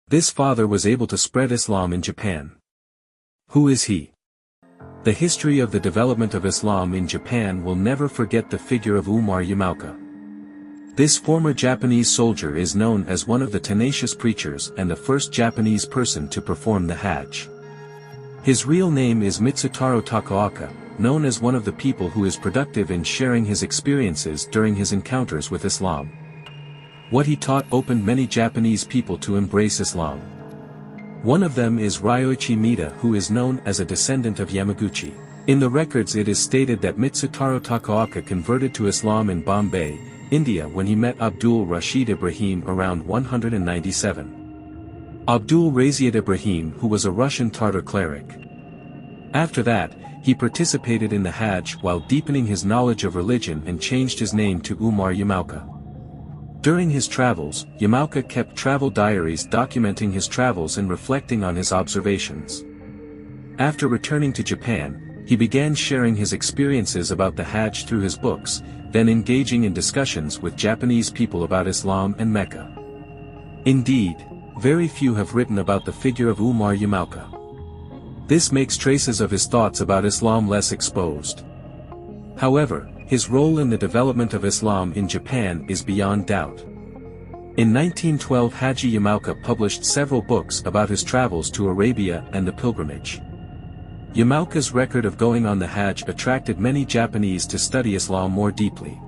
This father was able to spread Islam in Japan. Who is he? The history of the development of Islam in Japan will never forget the figure of Umar Yamauka. This former Japanese soldier is known as one of the tenacious preachers and the first Japanese person to perform the Hajj. His real name is Mitsutaro Takaoka, known as one of the people who is productive in sharing his experiences during his encounters with Islam. What he taught opened many Japanese people to embrace Islam. One of them is Ryoichi Mida, who is known as a descendant of Yamaguchi. In the records it is stated that Mitsutaro Takaoka converted to Islam in Bombay, India when he met Abdul Rashid Ibrahim around 197. Abdul Rashid Ibrahim, who was a Russian Tartar cleric. After that, he participated in the Hajj while deepening his knowledge of religion and changed his name to Umar Yamauka. During his travels, Yamauka kept travel diaries documenting his travels and reflecting on his observations. After returning to Japan, he began sharing his experiences about the Hajj through his books, then engaging in discussions with Japanese people about Islam and Mecca. Indeed, very few have written about the figure of Umar Yamauka. This makes traces of his thoughts about Islam less exposed. However, his role in the development of Islam in Japan is beyond doubt. In 1912 Haji Yamauka published several books about his travels to Arabia and the pilgrimage. Yamauka's record of going on the Hajj attracted many Japanese to study Islam more deeply.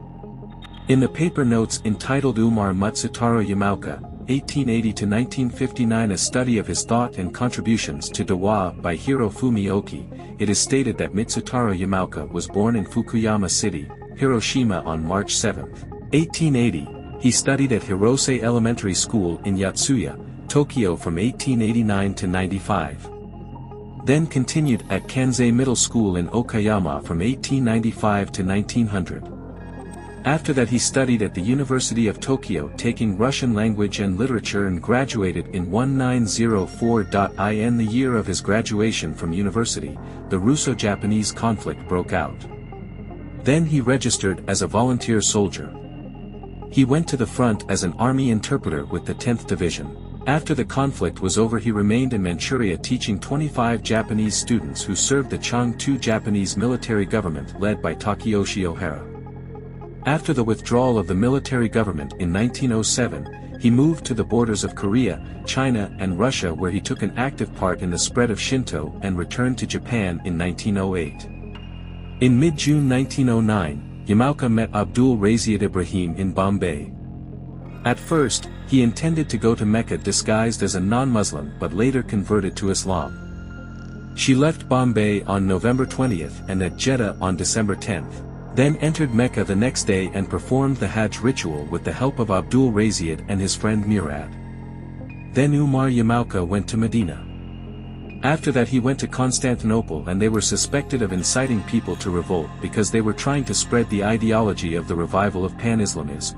In the paper notes entitled Umar Mitsutaro Yamauka, 1880–1959, a study of his thought and contributions to Dawah by Hirofumi Oki, it is stated that Mitsutaro Yamauka was born in Fukuyama City, Hiroshima on March 7, 1880. He studied at Hirose Elementary School in Yatsuya, Tokyo from 1889 to 95. Then continued at Kansei Middle School in Okayama from 1895 to 1900. After that he studied at the University of Tokyo taking Russian language and literature and graduated in 1904. In the year of his graduation from university, the Russo-Japanese conflict broke out. Then he registered as a volunteer soldier. He went to the front as an army interpreter with the 10th Division. After the conflict was over he remained in Manchuria teaching 25 Japanese students who served the Changtu Japanese military government led by Takeyoshi Ohara. After the withdrawal of the military government in 1907, he moved to the borders of Korea, China and Russia where he took an active part in the spread of Shinto and returned to Japan in 1908. In mid-June 1909, Yamauka met Abdul Rashid Ibrahim in Bombay. At first, he intended to go to Mecca disguised as a non-Muslim but later converted to Islam. She left Bombay on November 20th and at Jeddah on December 10th. Then entered Mecca the next day and performed the Hajj ritual with the help of Abdul Rashid and his friend Murad. Then Umar Yamauka went to Medina. After that he went to Constantinople and they were suspected of inciting people to revolt because they were trying to spread the ideology of the revival of Pan-Islamism.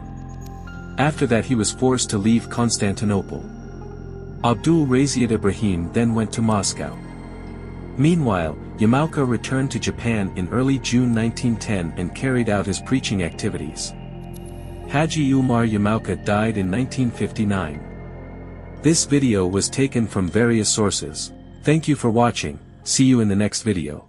After that he was forced to leave Constantinople. Abdul Rashid Ibrahim then went to Moscow. Meanwhile, Yamauka returned to Japan in early June 1910 and carried out his preaching activities. Haji Umar Yamauka died in 1959. This video was taken from various sources. Thank you for watching, see you in the next video.